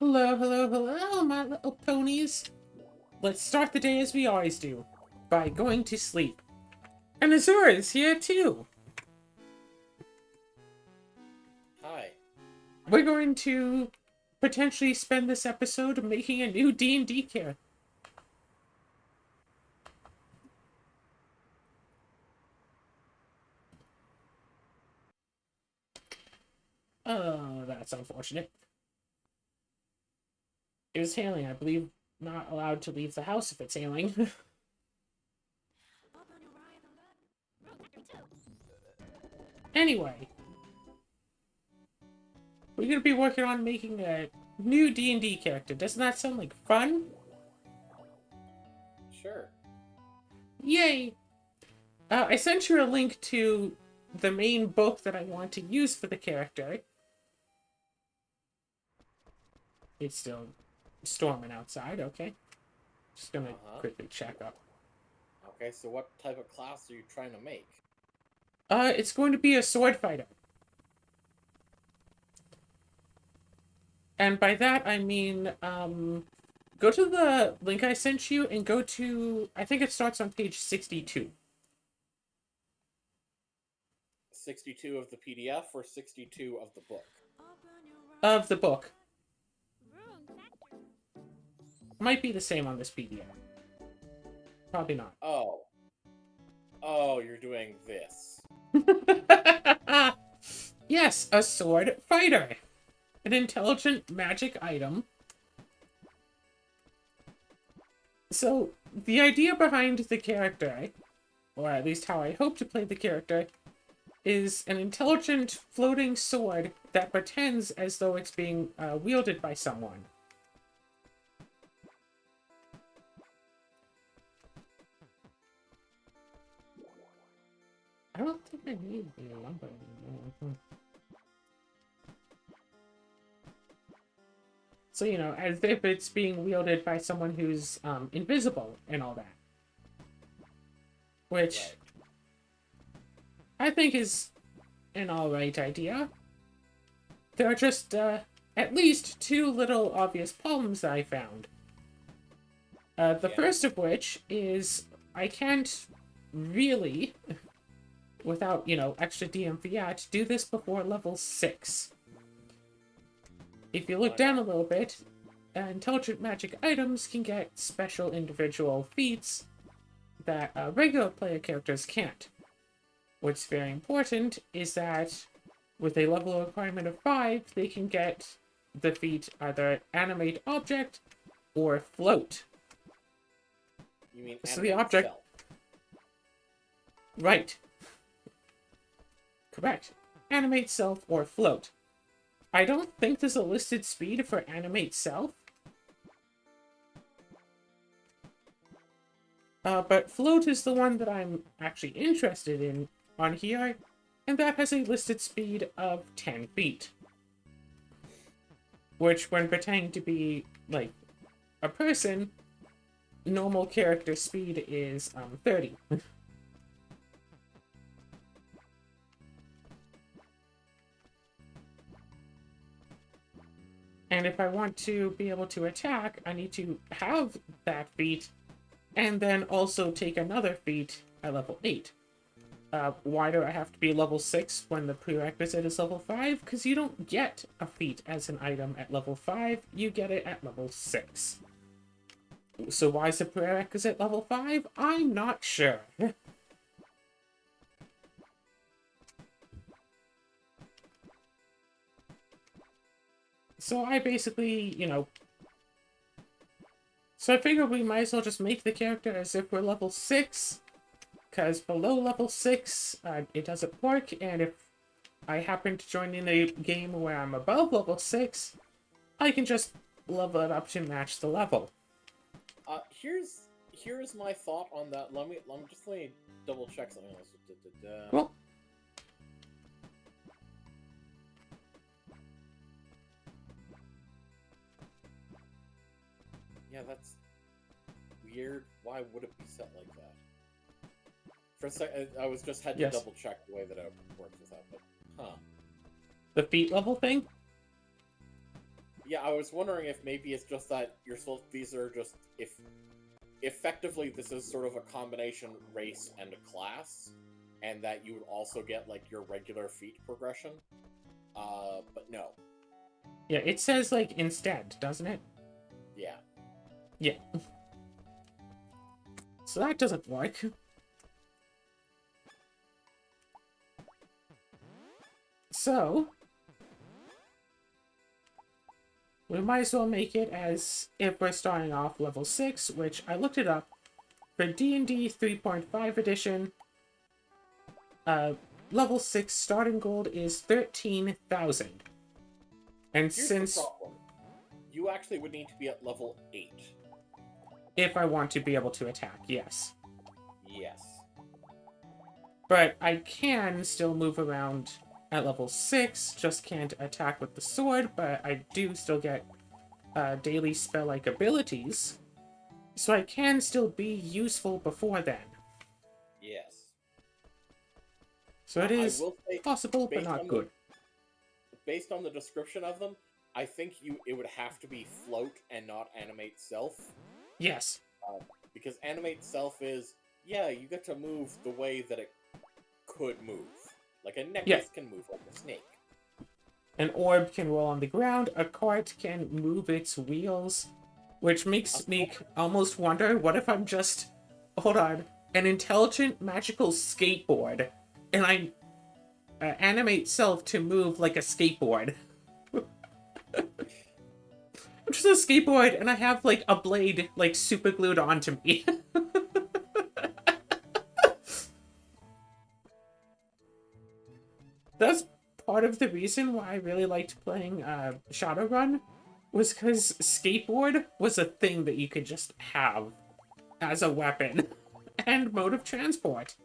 Hello, hello, hello, my little ponies. Let's start the day as we always do, by going to sleep. And Azura is here too. Hi. We're going to potentially spend this episode making a new D&D character. Oh, that's unfortunate. It was hailing, I believe. Not allowed to leave the house if it's hailing. Anyway, we're going to be working on making a new D&D character. Doesn't that sound like fun? Sure. Yay! I sent you a link to the main book that I want to use for the character. It's still storming outside, okay. Just gonna quickly check up. Okay, so what type of class are you trying to make? It's going to be a sword fighter. And by that, I mean, go to the link I sent you and go to, I think it starts on page 62. 62 of the PDF or 62 of the book? Of the book. Might be the same on this PDF. Probably not. Oh. Oh, you're doing this. Yes, a sword fighter. An intelligent magic item. So, the idea behind the character, or at least how I hope to play the character, is an intelligent floating sword that pretends as though it's being wielded by someone. I don't think I need the lumber anymore. So, you know, as if it's being wielded by someone who's invisible and all that. Which Right. I think is an alright idea. There are just at least two little obvious problems that I found. The first of which is I can't really, without, you know, extra DM fiat, do this before level 6. If you look down a little bit, intelligent magic items can get special individual feats that regular player characters can't. What's very important is that with a level requirement of 5, they can get the feat either animate object or float. You mean So the animate object... self. Right. Correct. Animate self or float. I don't think there's a listed speed for animate self. But float is the one that I'm actually interested in on here, and that has a listed speed of 10 feet. Which, when pretending to be, like, a person, normal character speed is 30. And if I want to be able to attack, I need to have that feat, and then also take another feat at level 8. Why do I have to be level 6 when the prerequisite is level 5? Because you don't get a feat as an item at level 5, you get it at level 6. So why is the prerequisite level 5? I'm not sure. So I basically, you know... So I figured we might as well just make the character as if we're level 6, because below level 6, it doesn't work, and if I happen to join in a game where I'm above level 6, I can just level it up to match the level. Here's my thought on that. Let me double check something else. Well, Yeah, that's weird. Why would it be set like that? For a second, I was just had to yes. double check the way that it works with that, but The feet level thing? Yeah, I was wondering if maybe it's just that you're supposed. These are just if effectively this is sort of a combination race and a class, and that you would also get like your regular feat progression. But no. Yeah, it says, like, instead, doesn't it? Yeah. Yeah. So that doesn't work. So, we might as well make it as if we're starting off level 6, which I looked it up. For D&D 3.5 edition, level 6 starting gold is 13,000. And Here's since... the problem. You actually would need to be at level 8. If I want to be able to attack, yes. Yes. But I can still move around at level 6, just can't attack with the sword, but I do still get daily spell-like abilities, so I can still be useful before then. Yes. So it I is will say, possible, but based not on good. based on the description of them, I think it would have to be float and not animate self. Yes. Because animate self is, yeah, you get to move the way that it could move. Like a necklace can move like a snake. An orb can roll on the ground, a cart can move its wheels, which makes me almost wonder, what if I'm just, hold on, an intelligent magical skateboard, and I animate self to move like a skateboard. I'm just a skateboard, and I have, like, a blade, like, super glued onto me. That's part of the reason why I really liked playing Shadowrun, was because skateboard was a thing that you could just have as a weapon and mode of transport.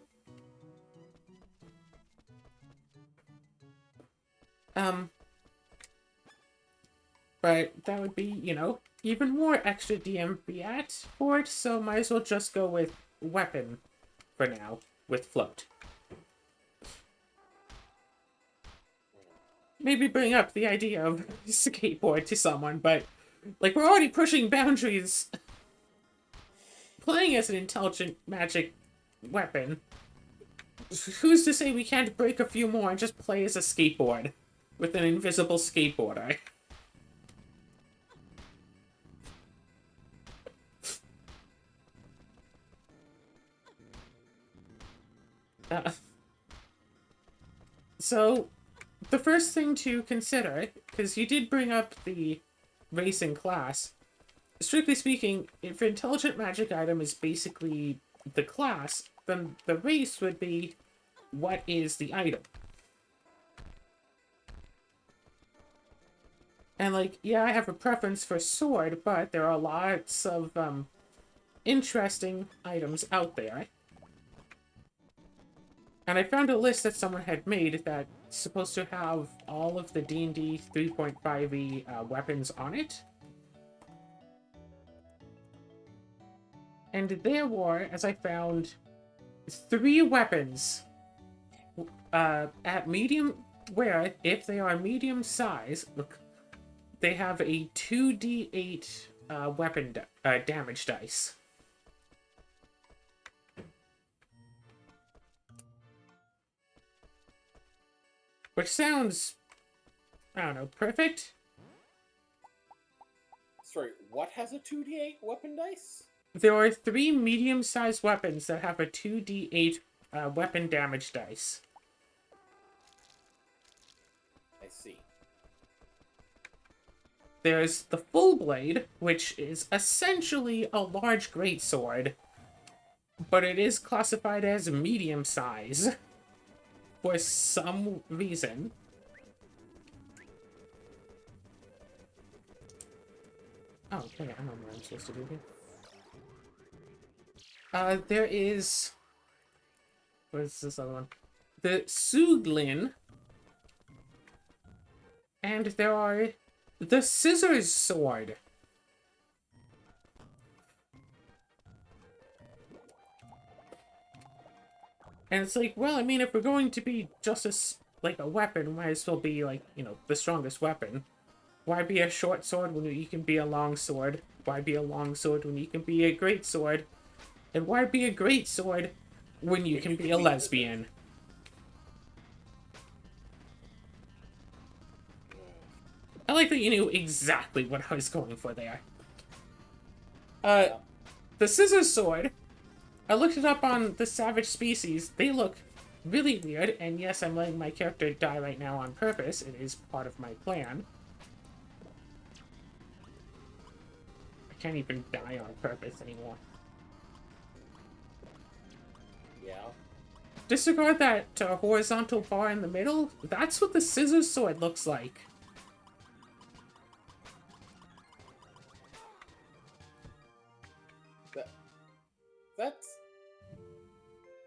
But that would be, you know, even more extra DM fiat for it, so might as well just go with weapon for now, with float. Maybe bring up the idea of skateboard to someone, but, like, we're already pushing boundaries. Playing as an intelligent magic weapon, who's to say we can't break a few more and just play as a skateboard with an invisible skateboarder? So, the first thing to consider, because you did bring up the racing class, strictly speaking, if intelligent magic item is basically the class, then the race would be what is the item. And, like, yeah, I have a preference for sword, but there are lots of interesting items out there. And I found a list that someone had made that's supposed to have all of the D&D 3.5e weapons on it. And there were, as I found, 3 weapons at medium, where, if they are medium size, look, they have a 2d8 weapon damage dice. Which sounds, I don't know, perfect? Sorry, what has a 2d8 weapon dice? There are 3 medium-sized weapons that have a 2d8 weapon damage dice. I see. There's the Full Blade, which is essentially a large greatsword, but it is classified as medium size for some reason. Oh, okay, I don't know what I'm supposed to do here. There is... What is this other one? The Suglin. And there are the Scissors Sword. And it's like, well, I mean, if we're going to be just as, like, a weapon, might as well be, like, you know, the strongest weapon. Why be a short sword when you can be a long sword? Why be a long sword when you can be a great sword? And why be a great sword when you can be a lesbian? I like that you knew exactly what I was going for there. The scissors sword, I looked it up on the savage species. They look really weird, and yes, I'm letting my character die right now on purpose. It is part of my plan. I can't even die on purpose anymore. Yeah. Disregard that horizontal bar in the middle. That's what the scissors sword looks like.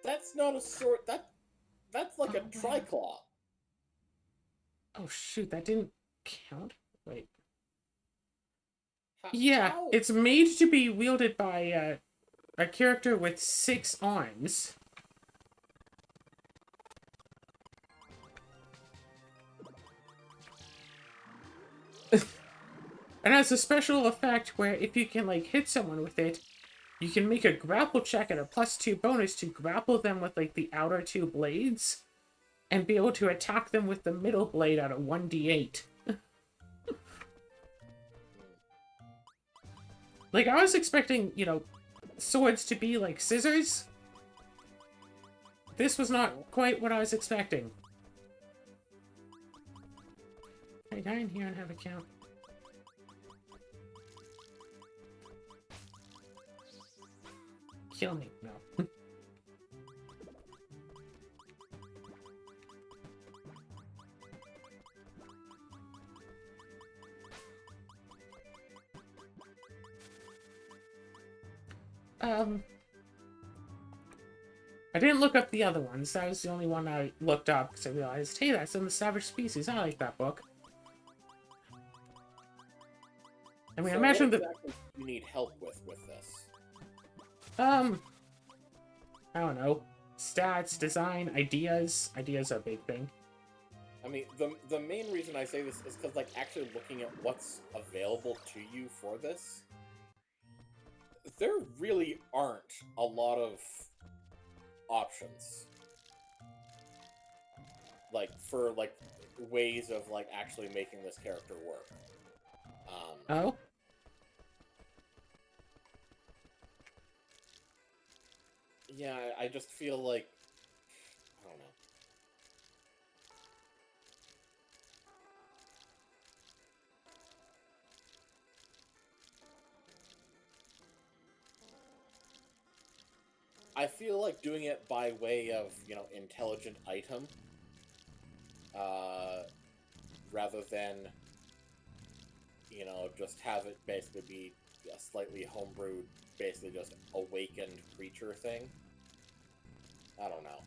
That's not a sword. That's like a triclaw. Oh shoot, that didn't count. Wait. Yeah, How? it's made to be wielded by a character with 6 arms. And has a special effect where if you can like hit someone with it, you can make a grapple check at a +2 bonus to grapple them with like the outer 2 blades and be able to attack them with the middle blade at a 1d8. Like I was expecting, you know, swords to be like scissors. This was not quite what I was expecting. Can I die in here and have a count? Kill me. No. I didn't look up the other ones. That was the only one I looked up because I realized, hey, that's in the Savage Species. I like that book. I mean, So imagine what that. exactly you need help with this? I don't know. Stats, design, ideas. Ideas are a big thing. I mean, the main reason I say this is because, like, actually looking at what's available to you for this, there really aren't a lot of options. Like, for, like, ways of, like, actually making this character work. Oh? Yeah, I just feel like... I don't know. I feel like doing it by way of, you know, intelligent item, rather than, you know, just have it basically be a slightly homebrewed, basically just awakened creature thing. I don't know.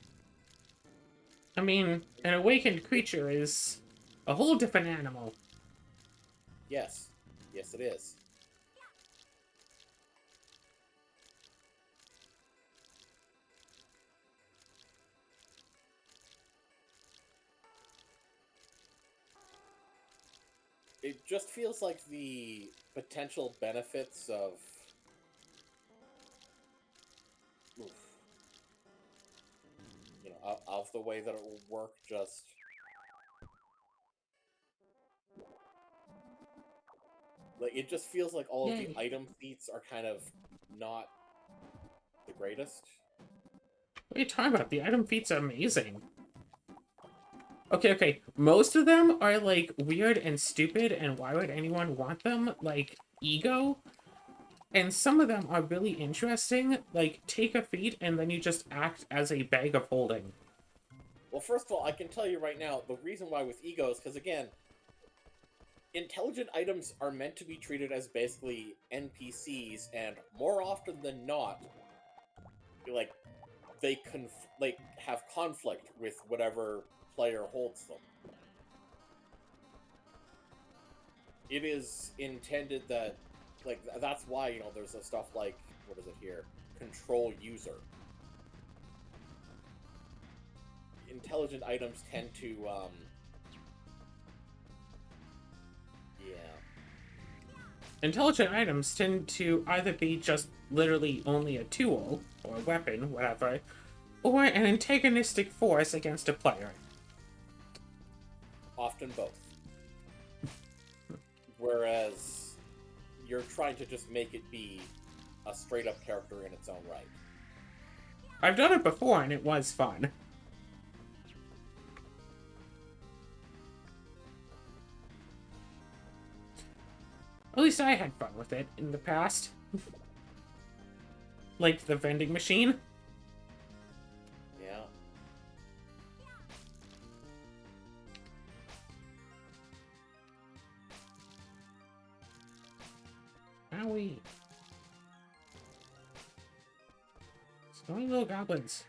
I mean, an awakened creature is a whole different animal. Yes. Yes, it is. It just feels like the potential benefits of... Oof, you know, of the way that it will work just... Like, it just feels like all of the Yay. item feats are kind of not the greatest. What are you talking about? The item feats are amazing. Okay. Most of them are, like, weird and stupid, and why would anyone want them? Like, ego? And some of them are really interesting, like, take a feat and then you just act as a bag of holding. Well, first of all, I can tell you right now, the reason why with ego is because, again, intelligent items are meant to be treated as basically NPCs, and more often than not, like, they have conflict with whatever player holds them. It is intended that, like, that's why, you know, there's a stuff like, what is it here? Control user. Intelligent items tend to, Intelligent items tend to either be just literally only a tool, or a weapon, whatever, or an antagonistic force against a player. Often both. Whereas you're trying to just make it be a straight-up character in its own right. I've done it before, and it was fun. At least I had fun with it in the past. Like the vending machine. Yeah. Owie. Snowy little goblins.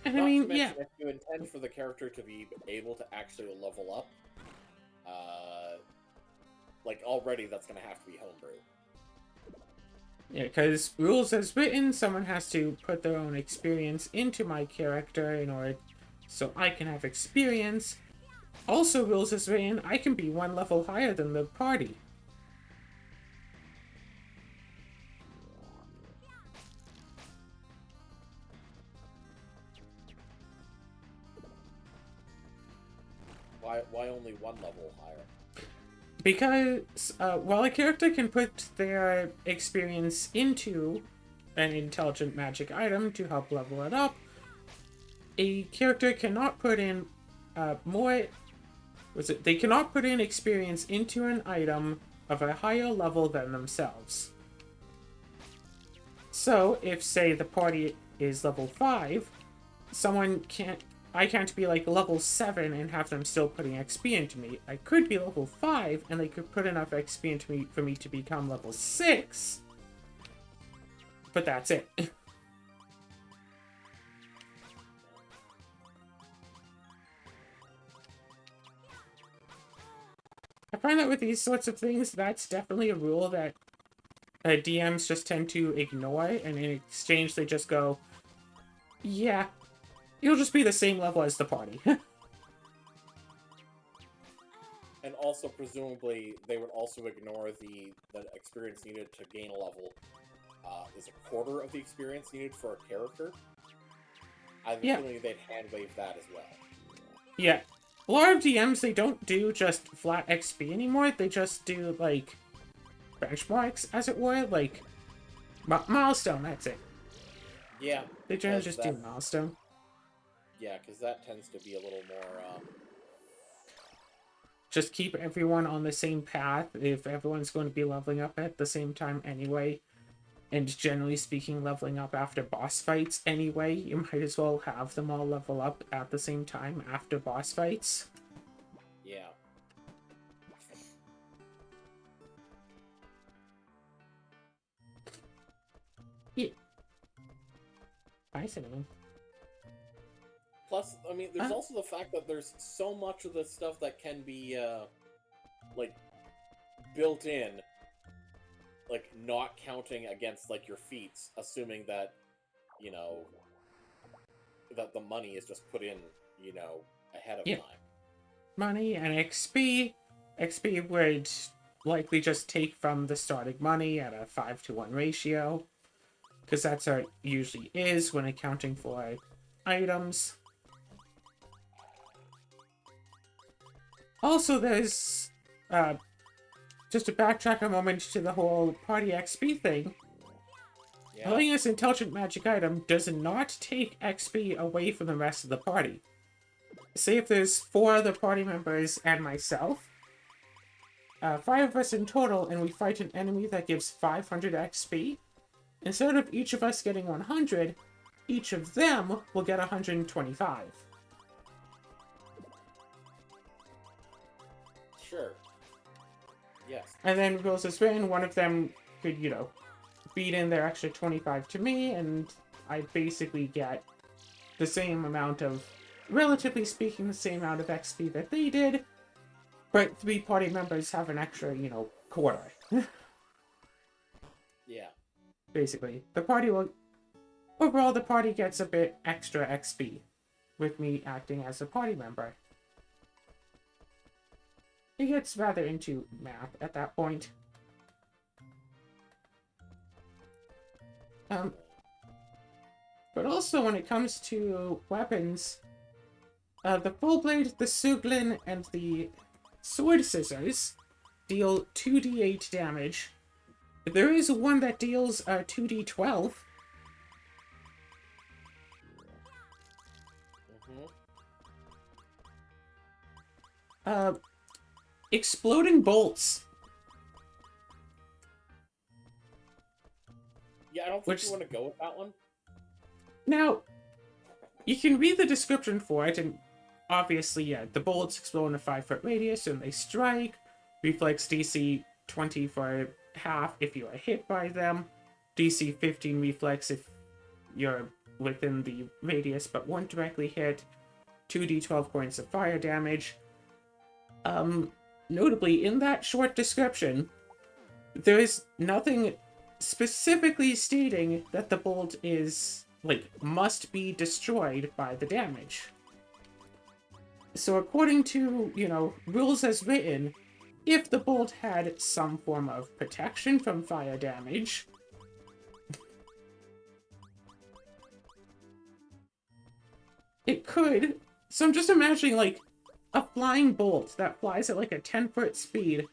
And I Not mean, to mention, yeah. if you intend for the character to be able to actually level up, like already that's gonna have to be homebrew. Yeah, because rules as written, someone has to put their own experience into my character in order so I can have experience. Also, rules as written, I can be one level higher than the party. Why only one level higher? Because while a character can put their experience into an intelligent magic item to help level it up, a character cannot put in they cannot put in experience into an item of a higher level than themselves. So, if, say, the party is level 5, I can't be like level 7 and have them still putting XP into me. I could be level 5 and they could put enough XP into me for me to become level 6. But that's it. I find that with these sorts of things, that's definitely a rule that DMs just tend to ignore, and in exchange they just go, yeah, you'll just be the same level as the party. And also, presumably, they would also ignore the experience needed to gain a level. Is a quarter of the experience needed for a character? I have a feeling they'd hand wave that as well. Yeah. A lot of DMs, they don't do just flat XP anymore, they just do, like, benchmarks, as it were, like, milestone, that's it. Yeah. They generally just do milestone. Yeah, because that tends to be a little more, Just keep everyone on the same path if everyone's going to be leveling up at the same time anyway. And generally speaking, leveling up after boss fights anyway, you might as well have them all level up at the same time after boss fights. Yeah. Yeah. Hi, Cinnamon. Plus, I mean, there's also the fact that there's so much of this stuff that can be, like, built in, like, not counting against, like, your feats, assuming that, you know, that the money is just put in, you know, ahead of time. Money and XP. XP would likely just take from the starting money at a 5-to-1 ratio, because that's how it usually is when accounting for items. Also, there's, just to backtrack a moment to the whole party XP thing, having this intelligent magic item does not take XP away from the rest of the party. Say if there's 4 other party members and myself, 5 of us in total, and we fight an enemy that gives 500 XP, instead of each of us getting 100, each of them will get 125. Sure. Yes. And then rules as written, one of them could, you know, beat in their extra 25 to me, and I basically get the same amount of, relatively speaking, the same amount of XP that they did, but 3 party members have an extra, you know, quarter. Yeah. Basically, the party will... Overall, the party gets a bit extra XP, with me acting as a party member. He gets rather into math at that point. But also when it comes to weapons, the full blade, the Suglin, and the sword scissors deal 2d8 damage. There is one that deals 2d12. Exploding bolts. Yeah, I don't think you want to go with that one. Now, you can read the description for it, and obviously, yeah, the bullets explode in a 5-foot radius, and they strike. Reflex DC 20 for half if you are hit by them. DC 15 reflex if you're within the radius but weren't directly hit. 2d12 points of fire damage. Notably, in that short description, there is nothing specifically stating that the bolt is, like, must be destroyed by the damage. So according to, you know, rules as written, if the bolt had some form of protection from fire damage, it could. So I'm just imagining, like, a flying bolt that flies at, like, a 10-foot speed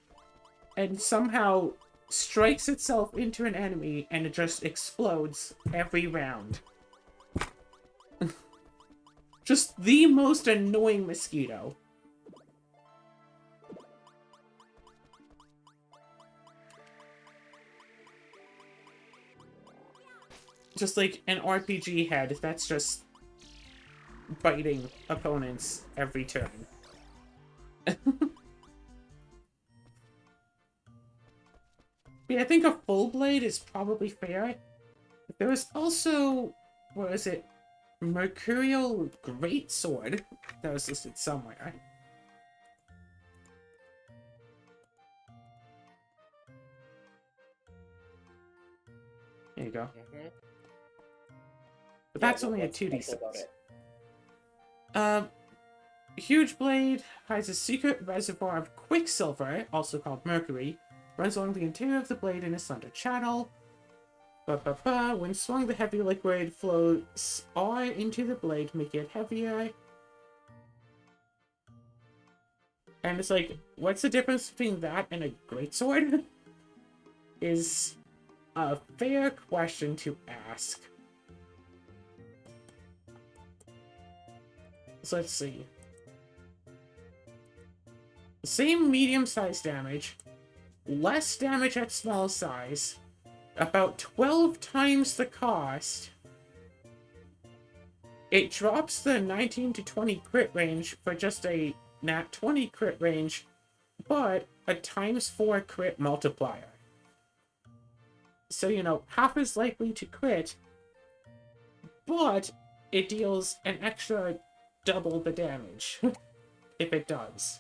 and somehow strikes itself into an enemy and it just explodes every round. Just the most annoying mosquito. Just like an RPG head that's just biting opponents every turn. Yeah, I think a full blade is probably fair. There was also, what was it? Mercurial Greatsword that was listed somewhere. There you go. But that's only a 2d6. Huge blade hides a secret reservoir of quicksilver, also called mercury, runs along the interior of the blade in a slender channel. When swung, the heavy liquid flows all into the blade, making it heavier. And it's like, what's the difference between that and a greatsword? Is a fair question to ask. So let's see. Same medium-sized damage, less damage at small size, about 12 times the cost. It drops the 19 to 20 crit range for just a nat 20 crit range, but a ×4 crit multiplier. So, you know, half as likely to crit, but it deals an extra double the damage, if it does.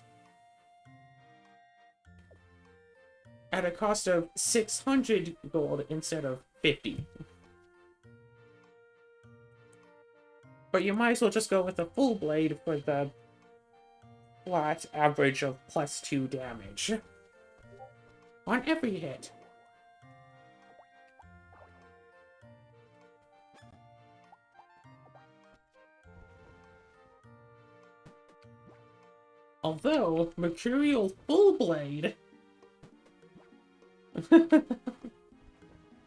At a cost of 600 gold instead of 50. But you might as well just go with the full blade for the flat average of +2 damage on every hit. Although, Mercurial Full Blade...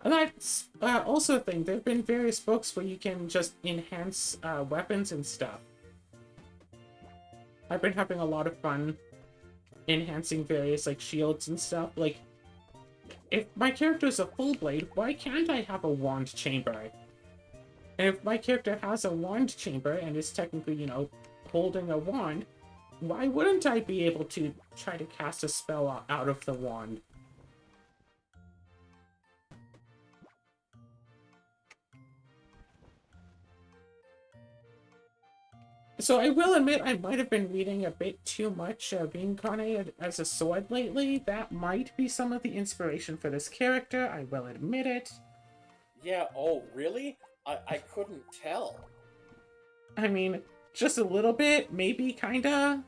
That's also a thing. There have been various books where you can just enhance weapons and stuff. I've been having a lot of fun enhancing various, like, shields and stuff. Like, if my character is a full blade, why can't I have a wand chamber? And if my character has a wand chamber and is technically, you know, holding a wand, why wouldn't I be able to try to cast a spell out of the wand? So I will admit I might have been reading a bit too much reincarnated as a sword lately. That might be some of the inspiration for this character, I will admit it. Yeah, oh, really? I couldn't tell. I mean, just a little bit, maybe, kinda.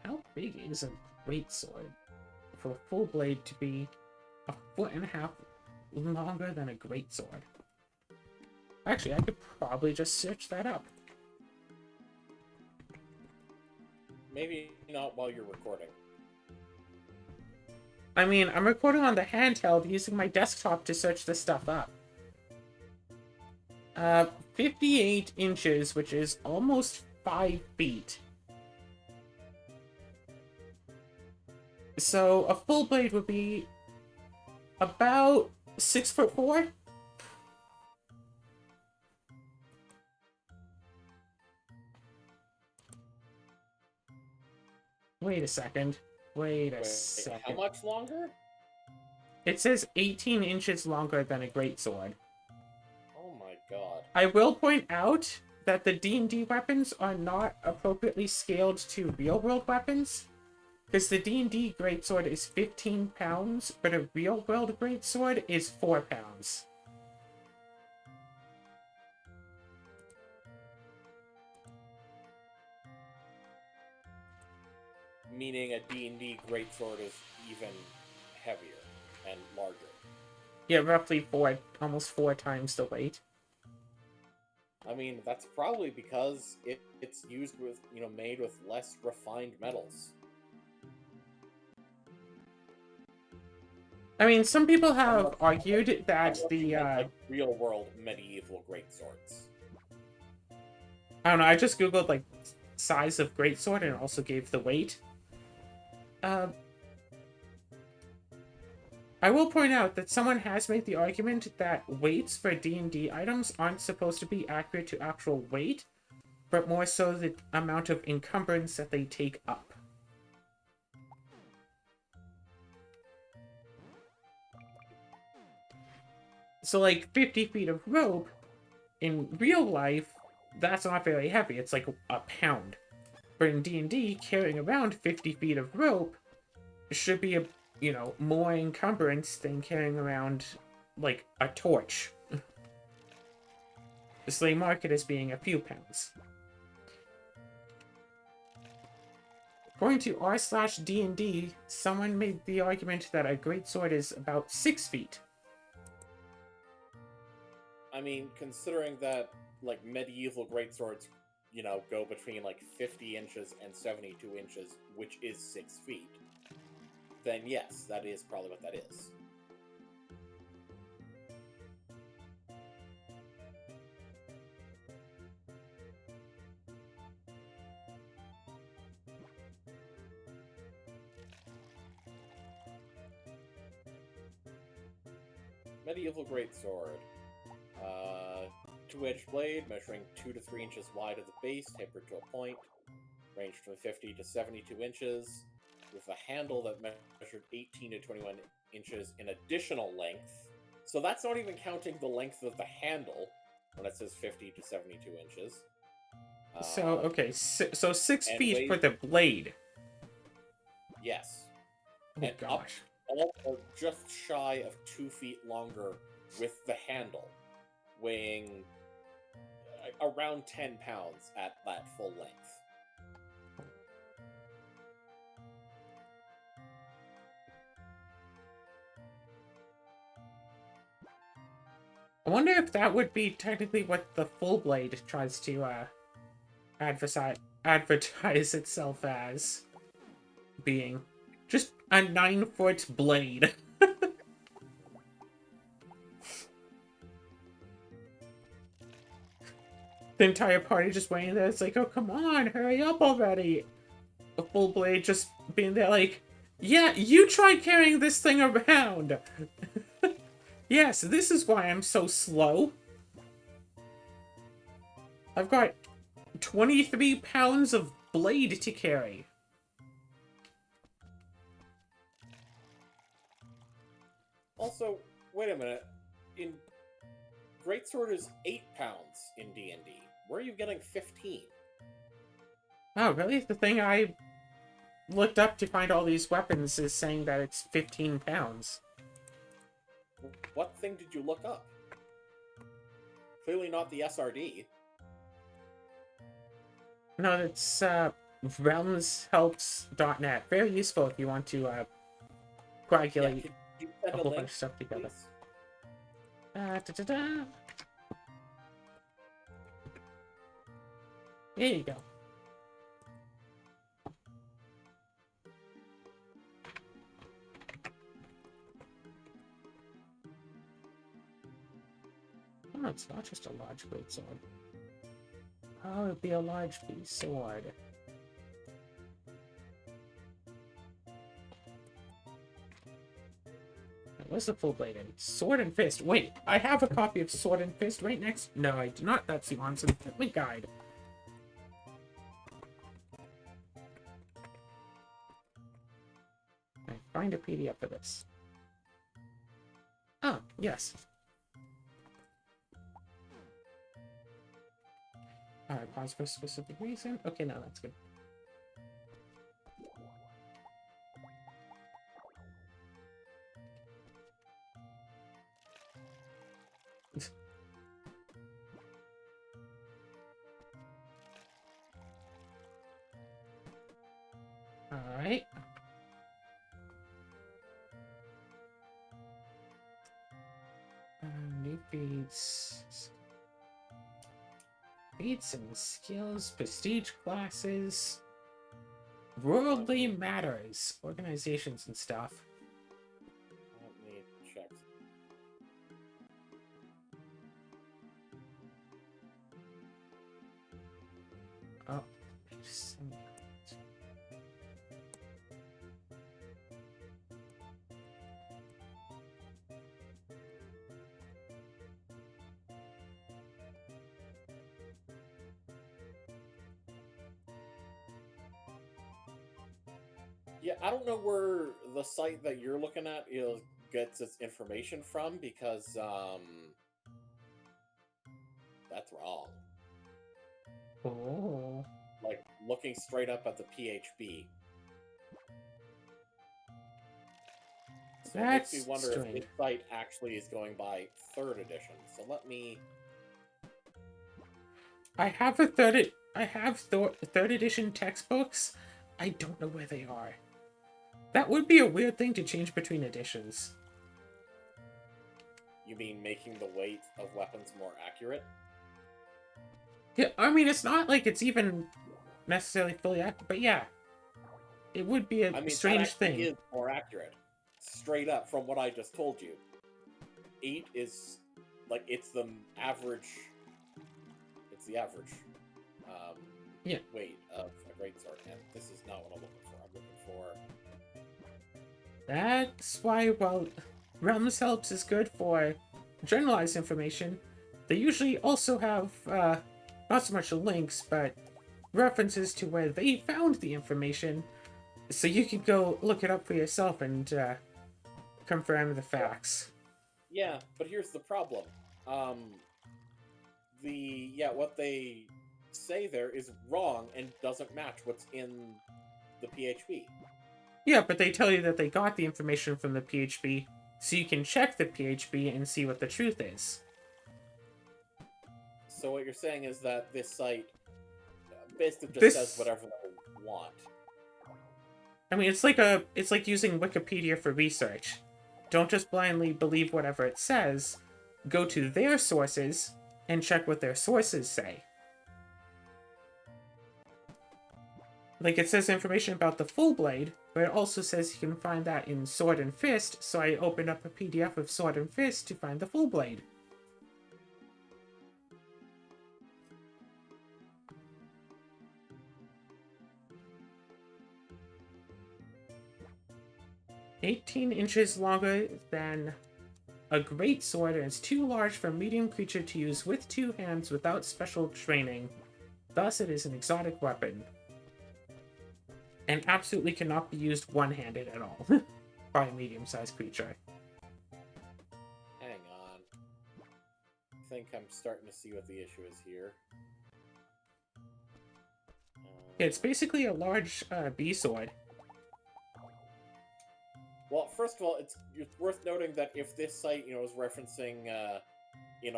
How big is a greatsword for a full blade to be a foot and a half longer than a greatsword? Actually, I could probably just search that up. Maybe not while you're recording. I mean, I'm recording on the handheld using my desktop to search this stuff up. 58 inches, which is almost 5 feet. So a full blade would be about 6'4". Wait a second. Wait a Wait, second. how much longer? It says 18 inches longer than a greatsword. Oh my god. I will point out that the D&D weapons are not appropriately scaled to real-world weapons, because the D&D greatsword is 15 pounds, but a real-world greatsword is 4 pounds. Meaning a D&D greatsword is even heavier and larger. Yeah, roughly almost 4 times the weight. I mean, that's probably because it's used with, made with less refined metals. I mean, some people have argued that the, like real-world medieval greatswords. I don't know, I just googled, like, size of greatsword and it also gave the weight. I will point out that someone has made the argument that weights for D&D items aren't supposed to be accurate to actual weight, but more so the amount of encumbrance that they take up. So, like, 50 feet of rope, in real life, that's not very heavy. It's like a pound. But in D&D, carrying around 50 feet of rope should be more encumbrance than carrying around, like, a torch. So they mark it as being a few pounds. According to r/D&D, someone made the argument that a greatsword is about 6 feet. I mean, considering that, like, medieval greatswords, go between, like, 50 inches and 72 inches, which is 6 feet, then yes, that is probably what that is. Medieval greatsword. Two-edged blade, measuring 2 to 3 inches wide at the base, tapered to a point, ranged from 50 to 72 inches, with a handle that measured 18 to 21 inches in additional length. So that's not even counting the length of the handle, when it says 50 to 72 inches. Okay, so 6 feet weight, for the blade. Yes. Oh, and gosh. Up or just shy of 2 feet longer with the handle, weighing around 10 pounds at that full length. I wonder if that would be technically what the full blade tries to advertise itself as being. Just a 9-foot blade. The entire party just waiting there. It's like, oh, come on, hurry up already. A full blade just being there like, yeah, you try carrying this thing around. Yes, this is why I'm so slow. I've got 23 pounds of blade to carry. Also, wait a minute. In Greatsword is 8 pounds in D&D. Where are you getting 15? Oh, really? The thing I looked up to find all these weapons is saying that it's 15 pounds. What thing did you look up? Clearly not the SRD. No, it's realmshelps.net. Very useful if you want to coagulate Could you send a a whole link, bunch of stuff together. please? Da-da-da. There you go. Oh, it's not just a large greatsword. Oh, it'd be a large piece sword. Where's the full bladed? Sword and Fist. Wait, I have a copy of Sword and Fist right next. No, I do not. That's the Onsen Link Guide. I find a PDF for this. Oh, yes. Alright, pause for a specific reason. Okay, no, that's good. Alright. New feeds. Feats and skills, prestige classes, worldly matters, organizations and stuff. Let me check. Oh, Yeah, I don't know where the site that you're looking at gets its information from because that's wrong. oh. Like looking straight up at the PHB. So it makes me That's wonder strange. if this site actually is going by 3rd edition. So let me. I have third edition textbooks. I don't know where they are. That would be a weird thing to change between editions. You mean making the weight of weapons more accurate? Yeah, I mean, it's not like it's even necessarily fully accurate, but yeah. It would be a strange that actually thing. is more accurate. Straight up from what I just told you. 8 is, like, it's the average... It's the average weight of a greatsword, and this is not what I'm looking for. I'm looking for... That's why, well, Realms Helps is good for generalized information. They usually also have, not so much links, but references to where they found the information, so you can go look it up for yourself and confirm the facts. Yeah, but here's the problem. What they say there is wrong and doesn't match what's in the PHP. Yeah, but they tell you that they got the information from the PHP, so you can check the PHP and see what the truth is. So what you're saying is that this site basically just says whatever they want. I mean, it's like using Wikipedia for research. Don't just blindly believe whatever it says. Go to their sources and check what their sources say. Like, it says information about the full blade, but it also says you can find that in Sword and Fist, so I opened up a PDF of Sword and Fist to find the full blade. "18 inches longer than a great sword and is too large for a medium creature to use with 2 hands without special training. Thus, it is an exotic weapon. And absolutely cannot be used one-handed at all by a medium-sized creature." think I'm starting to see what the issue is here. It's basically a large bee sword. Well, first of all, it's worth noting that if this site, is referencing,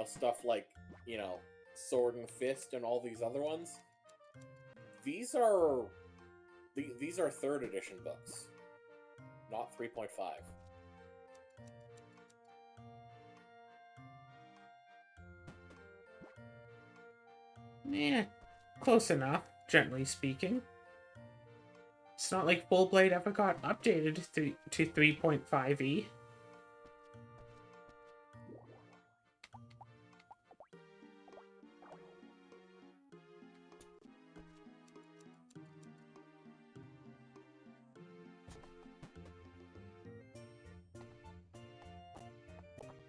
stuff like, Sword and Fist and all these other ones, these are 3rd edition books, not 3.5. Yeah, close enough, generally speaking. It's not like Full Blade ever got updated to 3.5e.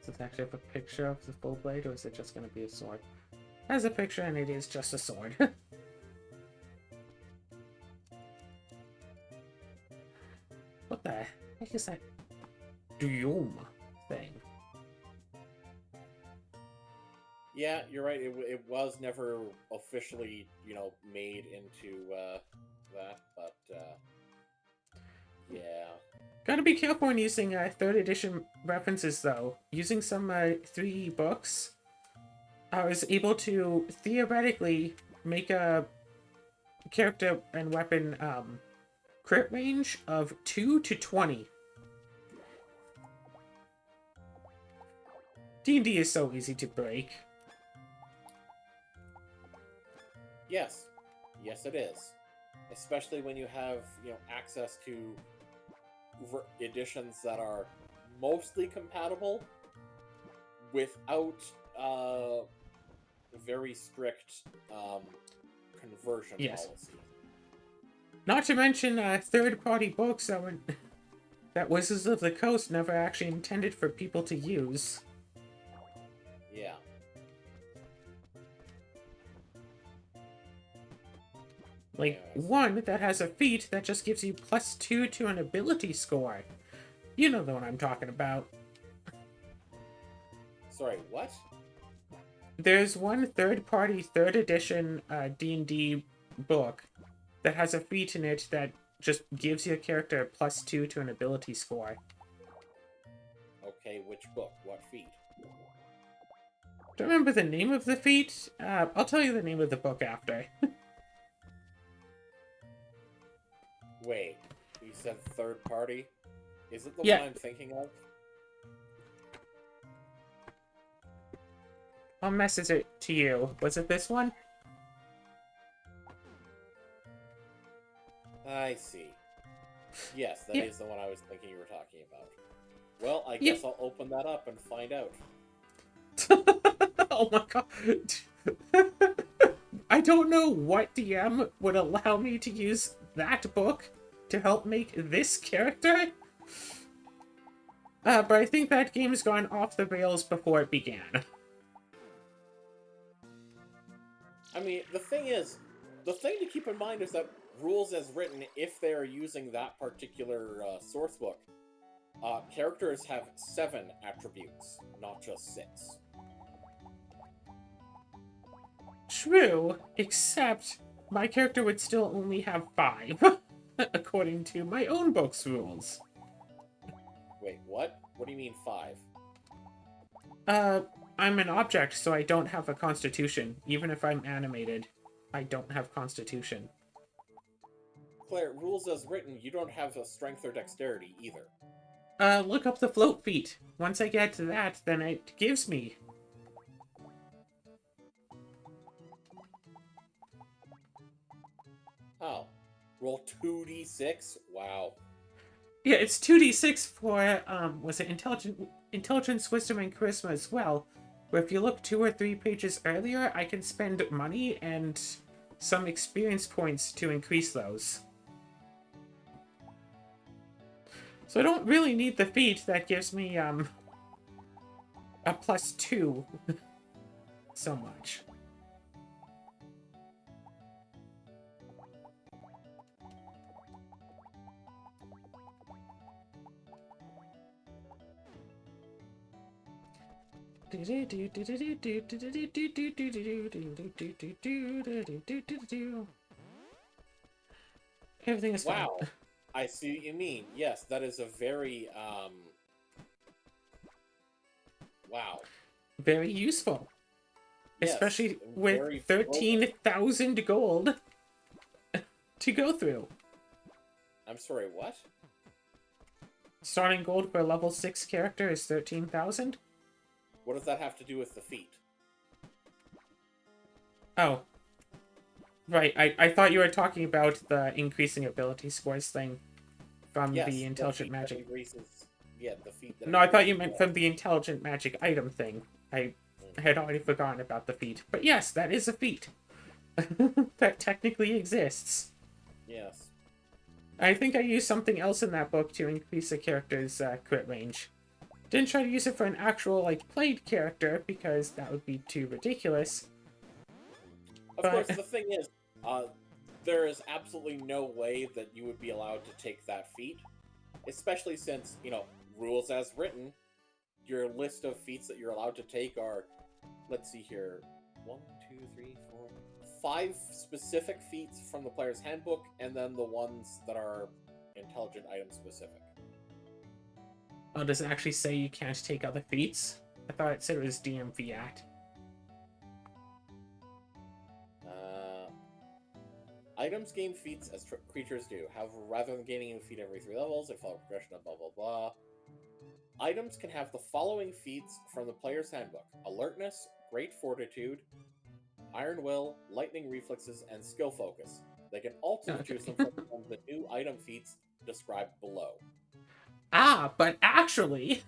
Does it actually have a picture of the Full Blade, or is it just going to be a sword? It has a picture, and it is just a sword. What the heck is that Doom thing? Yeah, you're right. It was never officially, made into that, but yeah. Gotta be careful when using 3rd edition references, though. Using some 3 books, I was able to theoretically make a character and weapon crit range of 2 to 20. D&D is so easy to break. Yes. Yes, it is. Especially when you have, access to editions that are mostly compatible without very strict conversion policy. Not to mention third-party books that Wizards of the Coast never actually intended for people to use. Yeah. Like, one that has a feat that just gives you +2 to an ability score. You know the one I'm talking about. Sorry, what? There's one third-party 3rd edition D&D book that has a feat in it that just gives your character +2 to an ability score. Okay, which book? What feat? Don't remember the name of the feat. I'll tell you the name of the book after. Wait, you said third party? Is it the Yeah. one I'm thinking of? I'll message it to you. Was it this one? I see. Yes, that Yeah. is the one I was thinking you were talking about. Well, I guess I'll open that up and find out. Oh my god. I don't know what DM would allow me to use that book to help make this character. But I think that game's gone off the rails before it began. I mean, the thing to keep in mind is that rules as written, if they are using that particular source book, characters have 7 attributes, not just 6. True, except my character would still only have 5, according to my own book's rules. Wait, what? What do you mean 5? I'm an object, so I don't have a constitution. Even if I'm animated, I don't have constitution. Claire, rules as written, you don't have a strength or dexterity either. Look up the float feat. Once I get to that, then it gives me. Oh. Roll 2d6? Wow. Yeah, it's 2d6 for, was it intelligence, wisdom, and charisma as well. Where if you look 2 or 3 pages earlier, I can spend money and some experience points to increase those. So I don't really need the feat that gives me, a +2 so much. Everything is fine. Wow. I see what you mean. Yes, that is a very wow. Very useful. Yes, Especially with very broken. 13,000 gold to go through. I'm sorry, what? Starting gold for a level 6 character is 13,000? What does that have to do with the feat? Oh. Right, I thought you were talking about the increasing ability scores thing from the Yes, the intelligent feat that magic. increases. Yeah, the feat that No, I thought you increases. meant from the intelligent magic item thing. I Mm. had already forgotten about the feat. But yes, that is a feat. That technically exists. Yes. I think I used something else in that book to increase a character's crit range. Didn't try to use it for an actual, like, played character, because that would be too ridiculous. Of course, But, the thing is, uh, there is absolutely no way that you would be allowed to take that feat, especially since, rules as written, your list of feats that you're allowed to take are, let's see here, 1, 2, 3, 4, 5 specific feats from the player's handbook, and then the ones that are intelligent item specific. oh, does it actually say you can't take other feats? I thought it said it was DMV Act. Items gain feats as creatures do. However, rather than gaining a feat every 3 levels, they follow a progression of blah blah blah. Items can have the following feats from the player's handbook: Alertness, Great Fortitude, Iron Will, Lightning Reflexes, and Skill Focus. They can also Okay. choose them from the new item feats described below. Ah, but actually,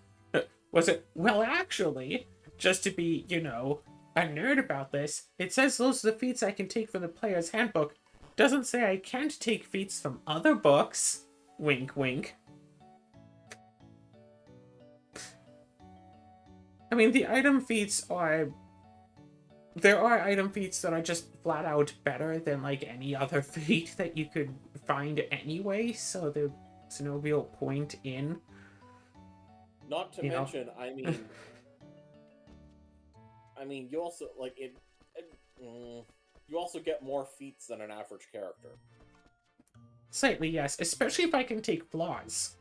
was it? Well, actually, just to be, a nerd about this, it says those are the feats I can take from the player's handbook. Doesn't say I can't take feats from other books. Wink, wink. I mean, the item feats are. There are item feats that are just flat out better than, like, any other feat that you could find anyway, so there's no real point in. Not to You know? mention, you also you also get more feats than an average character. Slightly, yes, especially if I can take flaws.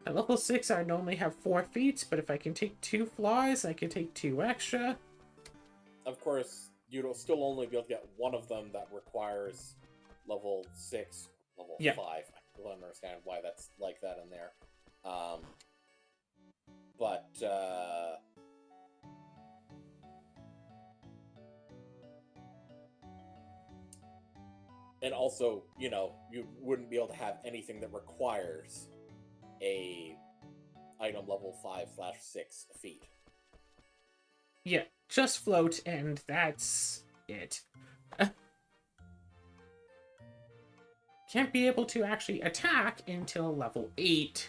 At level 6, I normally have 4 feats, but if I can take 2 flaws, I can take 2 extra. Of course, you'd still only be able to get one of them that requires level 6, level Yeah. 5. I don't understand why that's like that in there. But, and also, you wouldn't be able to have anything that requires a item level 5/6 feat. Yeah, just float, and that's it. Can't be able to actually attack until level 8.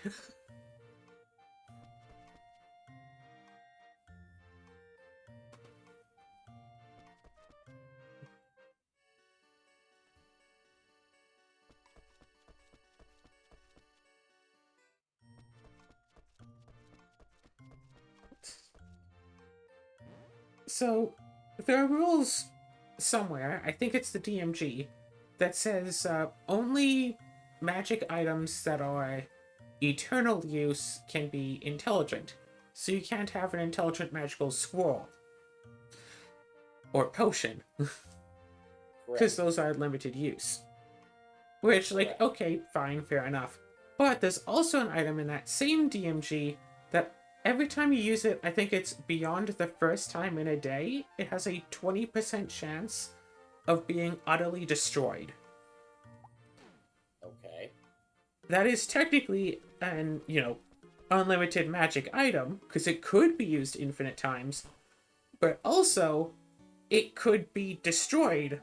So, there are rules somewhere, I think it's the DMG, that says only magic items that are eternal use can be intelligent. So you can't have an intelligent magical scroll. Or potion. Because Correct. those are limited use. Which, like, Correct. okay, fine, fair enough. But there's also an item in that same DMG that every time you use it, I think it's beyond the first time in a day, it has a 20% chance of being utterly destroyed. Okay. That is technically an, unlimited magic item, because it could be used infinite times, but also it could be destroyed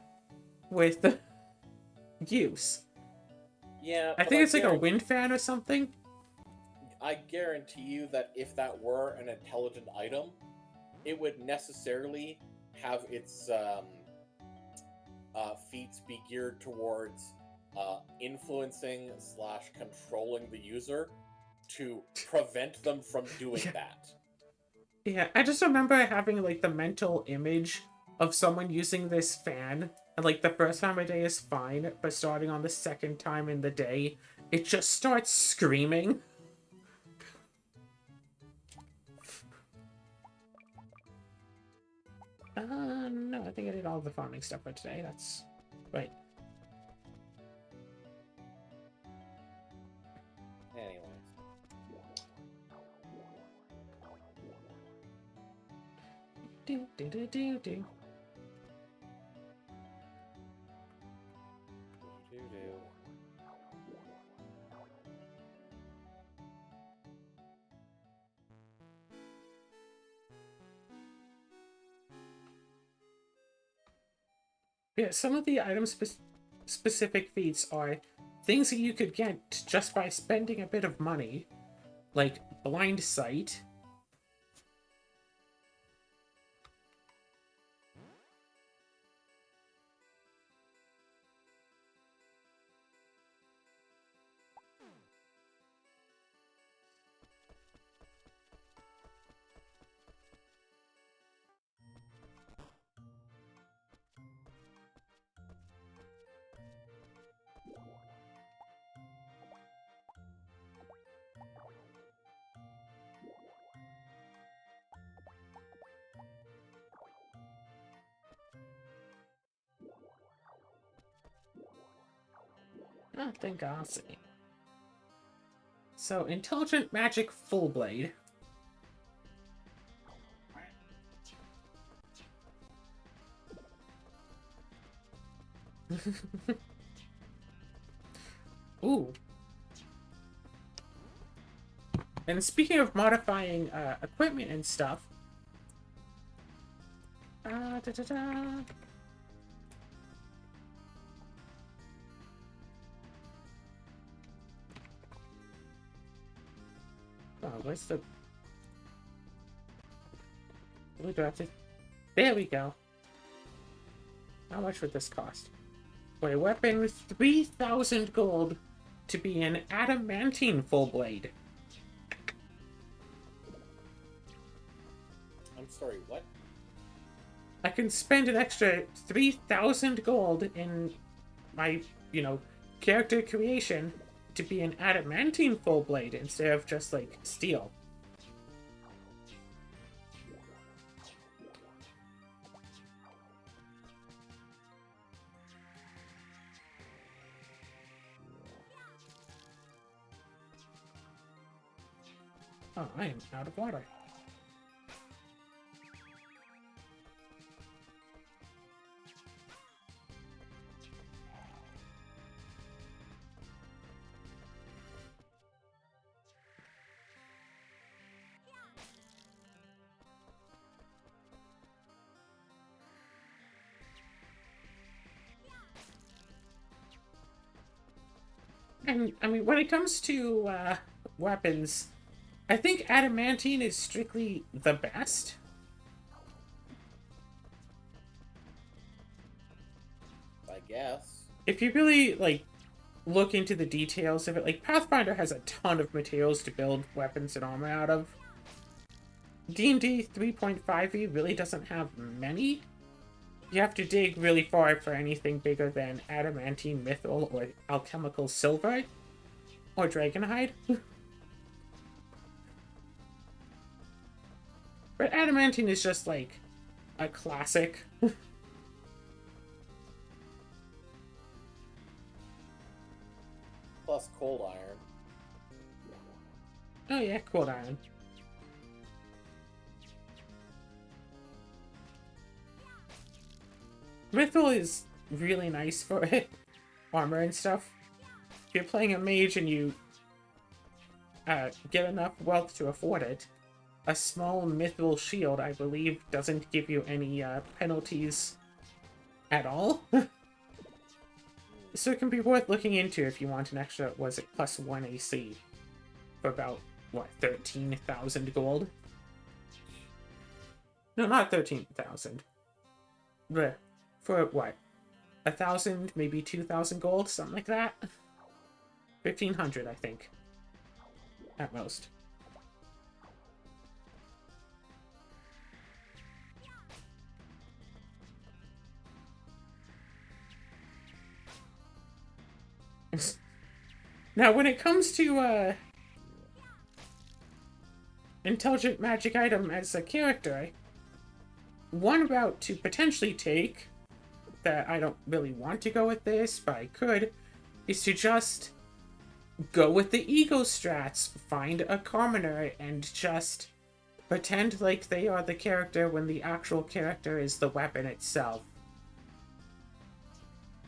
with use. Yeah, I but think it's like a wind fan or something. I guarantee you that if that were an intelligent item, it would necessarily have its feats be geared towards influencing / controlling the user to prevent them from doing Yeah. that. Yeah, I just remember having, like, the mental image of someone using this fan, and, like, the first time a day is fine, but starting on the second time in the day, it just starts screaming. No, I think I did all the farming stuff for today. That's right. Anyways. Do do do do do. Yeah, some of the specific feats are things that you could get just by spending a bit of money, like blind sight. I think I'll see. So, Intelligent Magic Full Blade. Ooh. And speaking of modifying equipment and stuff, da, da, da. Oh, where's the... We do have to... There we go. How much would this cost? Wait, weapon with 3,000 gold to be an adamantine full blade. I'm sorry, what? I can spend an extra 3,000 gold in my, character creation to be an adamantine full blade instead of just, like, steel. Oh, I am out of water. And, I mean, when it comes to weapons, I think adamantine is strictly the best. I guess. If you really, like, look into the details of it, like, Pathfinder has a ton of materials to build weapons and armor out of. D&D 3.5e really doesn't have many. You have to dig really far for anything bigger than adamantine mithril or alchemical silver or dragonhide. But adamantine is just like a classic. Plus cold iron. Oh yeah, cold iron. Mithril is really nice for it. Armor and stuff. If you're playing a mage and you get enough wealth to afford it, a small mithril shield, I believe, doesn't give you any penalties at all. So it can be worth looking into if you want an extra, was it +1 AC? For about, what, 13,000 gold? No, not 13,000. But for what? 1,000, maybe 2,000 gold, something like that. 1,500, I think, at most. Now, when it comes to intelligent magic item as a character, one route to potentially take, that I don't really want to go with this, but I could, is to just go with the ego strats, find a commoner, and just pretend like they are the character when the actual character is the weapon itself.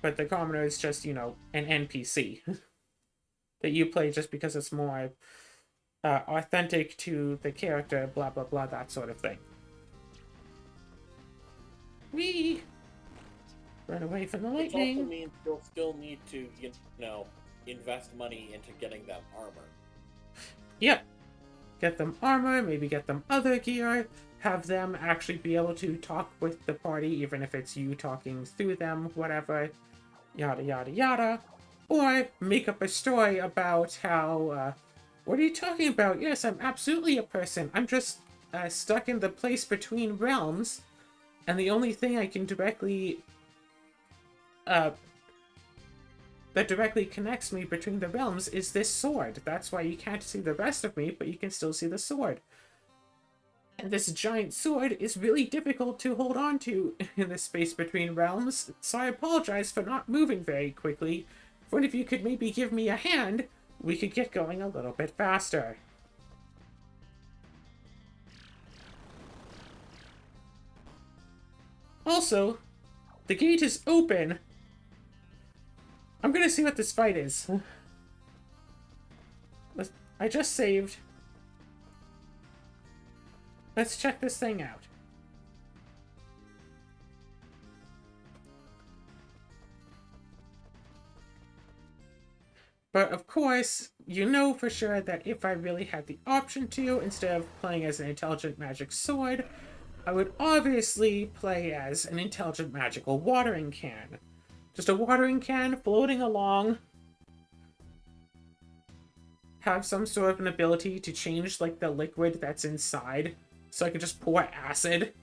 But the commoner is just, you know, an NPC that you play just because it's more authentic to the character, blah blah blah, that sort of thing. Whee! Run away from the Which lightning. also means you'll still need to, you know, invest money into getting that armor. Yep. Get them armor, maybe get them other gear, have them actually be able to talk with the party, even if it's you talking through them, whatever, yada yada yada. Or make up a story about how, what are you talking about? Yes, I'm absolutely a person. I'm just stuck in the place between realms, and the only thing I can directly that directly connects me between the realms is this sword. That's why you can't see the rest of me, but you can still see the sword. And this giant sword is really difficult to hold on to in the space between realms, so I apologize for not moving very quickly. But if you could maybe give me a hand, we could get going a little bit faster. Also, the gate is open. I'm gonna see what this fight is. I just saved. Let's check this thing out. But of course, you know for sure that if I really had the option to, instead of playing as an intelligent magic sword, I would obviously play as an intelligent magical watering can. Just a watering can floating along. Have some sort of an ability to change like the liquid that's inside, so I can just pour acid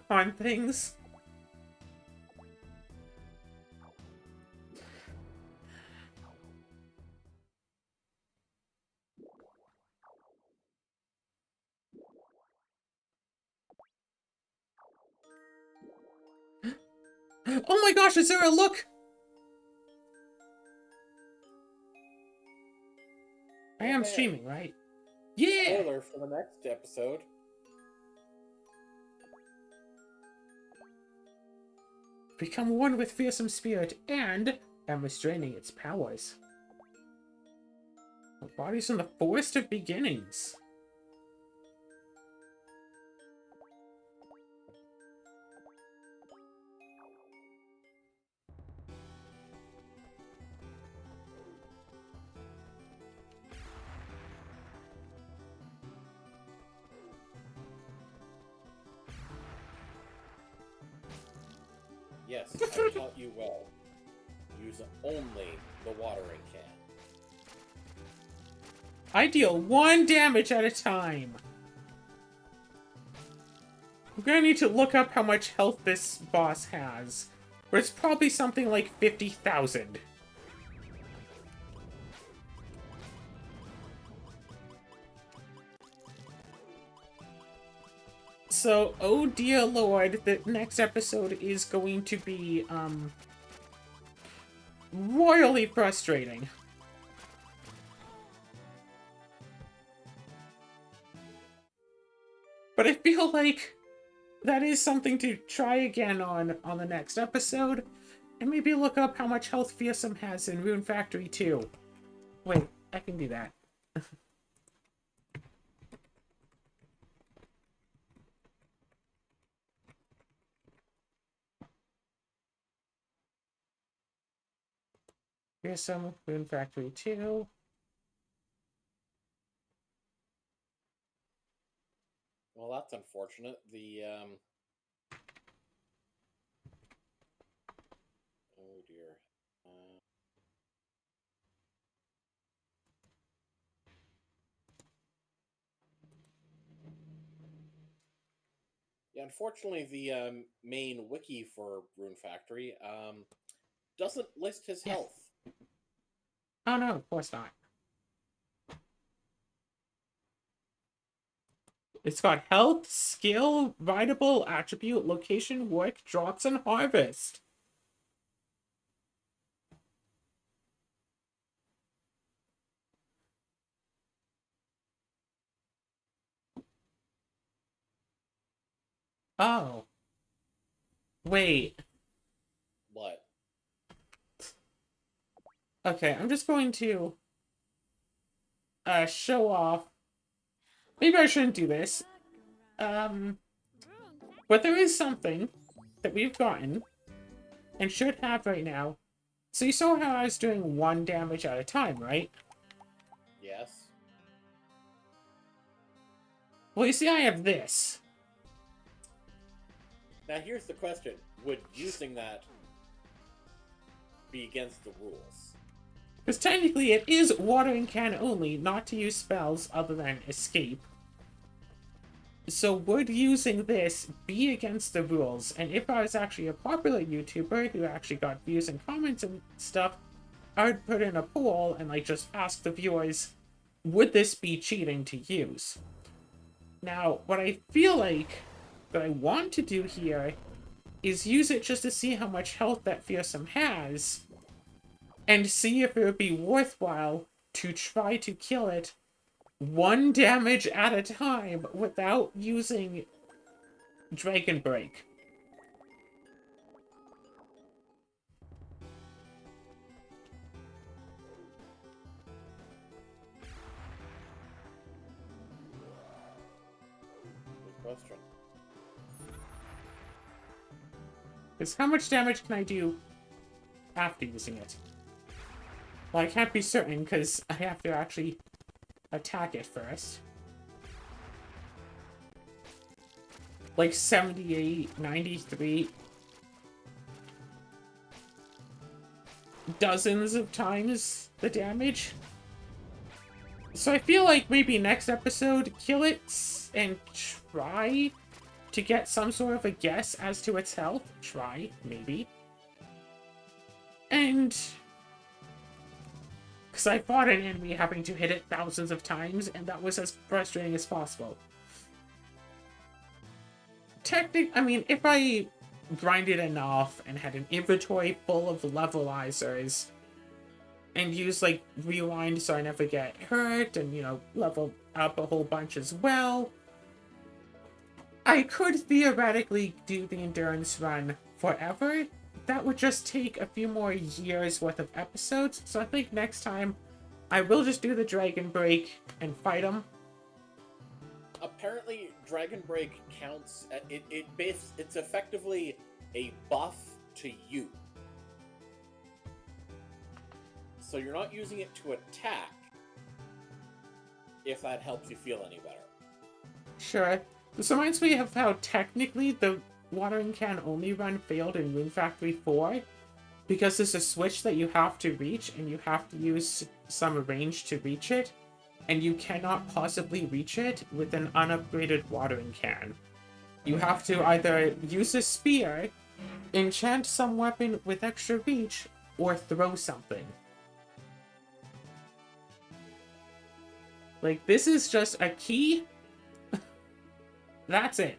on things. Oh my gosh, is there a look? I am streaming, right? Yeah! Spoiler for the next episode. Become one with fearsome spirit and am restraining its powers. The body's in the forest of beginnings. Yes, I taught you well. Use only the watering can. I deal 1 damage at a time. I'm gonna need to look up how much health this boss has. But it's probably something like 50,000. So, oh dear lord, the next episode is going to be, royally frustrating. But I feel like that is something to try again on the next episode, and maybe look up how much health Fearsome has in Rune Factory 2. Wait, I can do that. Fearsome, Rune Factory 2. Well, that's unfortunate. dear. Yeah, unfortunately, the main wiki for Rune Factory doesn't list his Yeah. health. Oh no, of course not. It's got health, skill, rideable, attribute, location, work, drops, and harvest. Oh. Wait. What? Okay, I'm just going to show off. Maybe I shouldn't do this. But there is something that we've gotten and should have right now. So you saw how I was doing 1 damage at a time, right? Yes. Well, you see, I have this. Now here's the question: would using that be against the rules? Because technically it is watering can only, not to use spells other than escape. So would using this be against the rules? And if I was actually a popular YouTuber who actually got views and comments and stuff, I would put in a poll and like just ask the viewers, would this be cheating to use? Now, what I feel like that I want to do here is use it just to see how much health that fearsome has, and see if it would be worthwhile to try to kill it 1 damage at a time without using Dragon Break. Good question. Because how much damage can I do after using it? Well, I can't be certain because I have to actually attack it first. Like 78, 93. Dozens of times the damage. So I feel like maybe next episode, kill it and try to get some sort of a guess as to its health. Try, maybe. And because I fought an enemy having to hit it thousands of times, and that was as frustrating as possible. I mean, if I grinded enough and had an inventory full of levelizers and use like rewind so I never get hurt and, you know, level up a whole bunch as well, I could theoretically do the endurance run forever. That would just take a few more years worth of episodes, so I think next time I will just do the Dragon Break and fight him. Apparently, Dragon Break counts. It's effectively a buff to you. So you're not using it to attack. If that helps you feel any better. Sure. This reminds me of how technically the watering can only run failed in Rune Factory 4, because there's a switch that you have to reach and you have to use some range to reach it, and you cannot possibly reach it with an unupgraded watering can. You have to either use a spear, enchant some weapon with extra reach, or throw something. Like, this is just a key. That's it.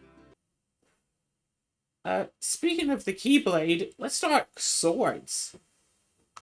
Speaking of the Keyblade, let's talk swords.